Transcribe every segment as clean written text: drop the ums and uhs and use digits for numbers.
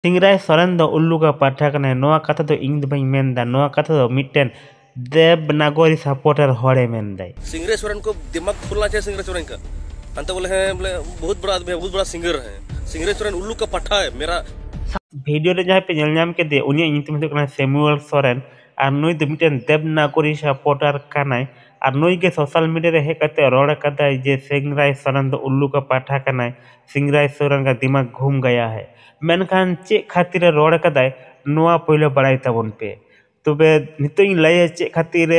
सिंगराय सोरेन दो उल्लू का पाठा कने नोआ कथा दो इंग दबाई मेंदा नोआ कथा दो मिट्टन देवनागरी सपोर्टर होड़े मेंदाई। सिंगराय सोरेन को दिमाग खुलना चाहिए सिंगराय सोरेन का। अंत बोले हैं बोले बहुत बड़ा आदमी है, बहुत बड़ा सिंगर है। सिंगराय सोरेन उल्लू का पाठा है मेरा वीडियो रे जहाँ पे नेलनाम के दे उनिया इंतम दो कना सैमुअल सोरेन और नुई दो मिट्टन देवनागरी सपोर्टर कनाई और नुई के सोशल मीडिया रे हेकते रोड कदाई जे सिंगराय सोरेन दो उल्लू का पाठा कनाई सिंगराय सोरेन का दिमाग घूम गया है। मेनखान चे खातिर रोड कदाई नोआ पहले बड़ाई तबन पे तबे नितोई लय चे खातिर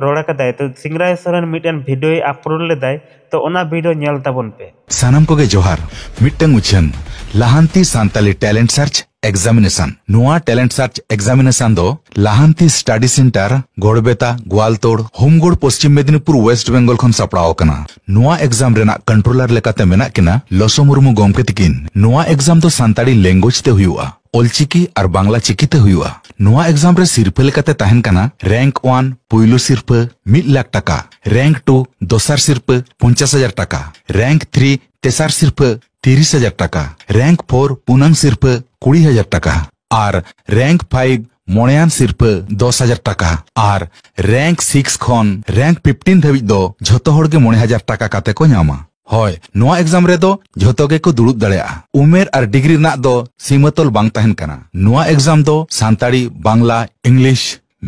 रोड कदाई तो सिंगराय सोरेन मिट्टन वीडियो अपलोड लेदाई तो ओना वीडियो नेल तबन पे सानाम कोगे जोहार मिट्टन उछन लाहांती सांताली टैलेंट सर्च एग्जामिनेशन नोआ टैलेंट सर्च एग्जामिनेशन दो लाहांती स्टडी सेंटर गोड़बेता ग्वालतोड़ होमगोड़ पश्चिम मेदिनीपुर वेस्ट बेंगल खन सपड़ाव कना नोआ एग्जाम रेना कंट्रोलर लेकाते मेना किना लसो मुर्मू गोमके तिकिन नोआ एग्जाम दो सांताली लैंग्वेज ते हुआ ओलचिकी और बांग्ला चिकी ते हुआ नोआ एग्जाम रे सिरपे लेकाते तहन कना रैंक 1 पुइलु सिरपे 1 लाख टाका रैंक 2 दोसर सिरपे 50,000 टाका रैंक 3 तेसर सिरपे 30,000 टाका रैंक 4 पुनंग सिरपे 20,000 टाका और रैंक 5 मोड़ियान सिरपे 10,000 टाका और रैंक 6 खन रैंक 15 धाबी दो झोतो होड़गे 9,000 टाका काते को नामा होय नोआ एग्जाम रे दो झोतो के को दुड़ुब दड़ेया उमेर और डिग्री ना दो सीमातोल बांग तहन कना नोआ एग्जाम दो सांताड़ी बांग्ला इंग्लिश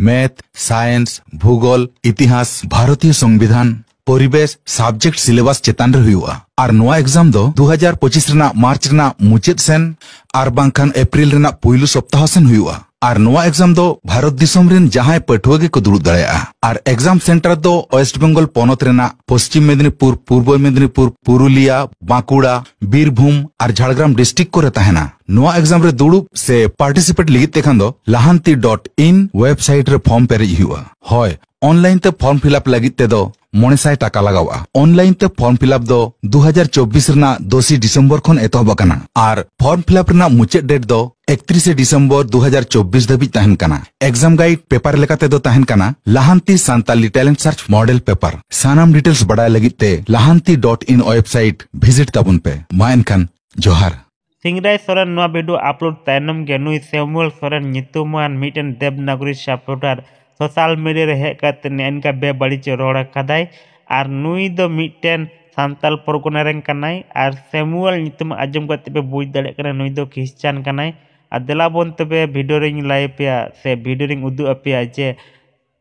मैथ साइंस भूगोल इतिहास भारतीय संविधान परिवेश सब्जेक्ट सिलेबस चेतान रे हुआ और नोआ एग्जाम दो 2025 रेना मार्च रेना मुचाद सेन और बांखान अप्रैल रेना पुइलु सप्ताह सेन हुआ और नोआ एग्जाम दो भारत दिसम रेन जहां पटुआ के को दुड़ुब दड़ेया और एग्जाम सेंटर दो वेस्ट बेंगल पोनत रेना पश्चिम मेदिनीपुर पूर्व मेदिनीपुर पुरुलिया बांकुड़ा बीरभूम और झाड़ग्राम डिस्ट्रिक्ट को तहना नोआ एग्जाम रे दुड़ुब से पार्टिसिपेट लिगित तेखान दो lahanti.in वेबसाइट रे फॉर्म पेरेज हुआ होय ऑनलाइन ते फॉर्म फिलअप लगित ते दो 900 टाका लगावा ऑनलाइन ते फॉर्म फिलअप दो 2024 रेना 2 डिसेम्बर खन एतहब कना और फॉर्म फिलअप रेना मुचाद डेट दो 31 डिसेम्बर 2024 धाबी तहन कना एग्जाम गाइड पेपर लेकाते दो तहन कना लाहांती Santali talent search model paper सानाम डिटेल्स बड़ा लगित ते lahanti.in वेबसाइट विजिट तबन पे मायन खान जोहार सिंगराय सोरेन नोआ वीडियो अपलोड तायनम गे नुई सैमुअल सोरेन नितुमान मिटन देवनागरी सपोर्टर सोशल मीडिया रे हेकते इनका बेबड़िच रोड कदाई और नुई दो मिटन सांताल परगना रेन कनाई और सैमुअल नितुम आजम करते पे बुझ दड़े कना नुई दो क्रिश्चियन कनाई और देलाबन तबे वीडियो रिंग लाई पेया से वीडियो रिंग उदु अपेया जे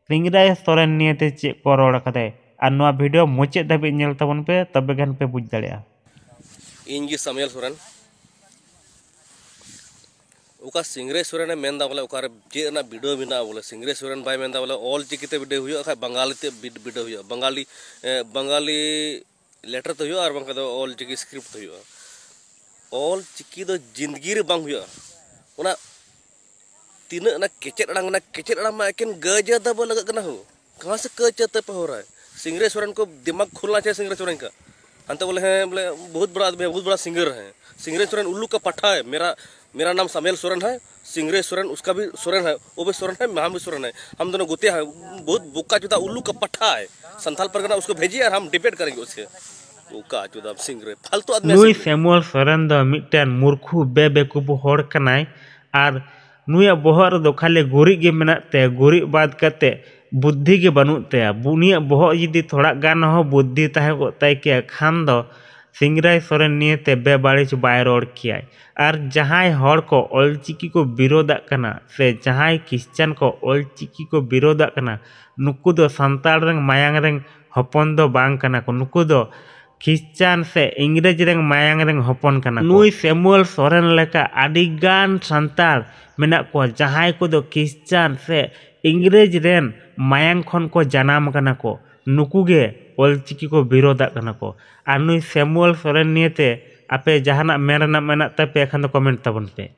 सिंगराय सोरेन नियते चे को रोड कदाई और नोआ वीडियो मुचाद धाबी नेल तबन पे तबे गन पे बुझ दड़ेया इंगी सैमुअल सोरेन उका सिंगराय सोरेन मेंदा बोले उका जे ना वीडियो बिना बोले सिंगराय सोरेन बाय मेंदा बोले ऑल चिकीते वीडियो हुआ खा बंगाली ते वीडियो हुआ बंगाली लेटर तो हुआ और बंका दो ऑल चिकी स्क्रिप्ट तो हुआ ऑल चिकी दो जिंदगी रे बांग हुआ उना तीन ना केचेट अड़ांग मा एकेन गजा दा बोले लगना हो कहां से कचते पे हो रहा है सिंगराय सोरेन को दिमाग खुलना चाहिए सिंगराय सोरेन का अंत बोले हैं बोले बहुत बड़ा आदमी है, बहुत बड़ा सिंगर है। सिंगराय सोरेन उल्लू का पट्टा है। मेरा नाम सैमुअल सोरेन है। सिंगराय सोरेन उसका भी सोरेन है, वो भी सोरेन है, हम भी सोरेन है। हम दोनों गुतिया हैं। बहुत बुक्का चुदा उल्लू का पट्टा है। संथाल परगना उसको भेजिए और हम डिबेट करेंगे उससे। बुक्का चुदा सिंगराय फालतू आदमी नुई सैमुअल सोरेन दो मिटन मूर्खु बेबेकुबु होड़ कनाय और नुया बोहर दो खाली गुरी गे मेनाते गुरी बाद करते बुद्धि के बनुते बुनिया बोह यदि थोड़ा गान हो बुद्धि तहे को तय के खान दो सिंगराय सोरेन नियते बेबाड़िच बाय रोड किया और जहां हड़ को ऑलचिकी को विरोधा कना से जहां क्रिश्चियन को ऑलचिकी को विरोधा कना नुकु दो संताल रंग मायांग रंग हपन दो बांग कना को नुकु दो क्रिश्चियन से इंग्रेज रंग मायांग रंग हपन कना नुई सैमुअल सोरेन लेका आदिगान संताल मेना को जहां को दो क्रिश्चियन से इंग्रेज रेन मायांग खन को जनाम कना को नुकुगे ऑलचिकी को विरोधा कना को और नुई सैमुअल सोरेन नियते आपे जहाना मेना मेना तपे एखान कमेंट तबन पे।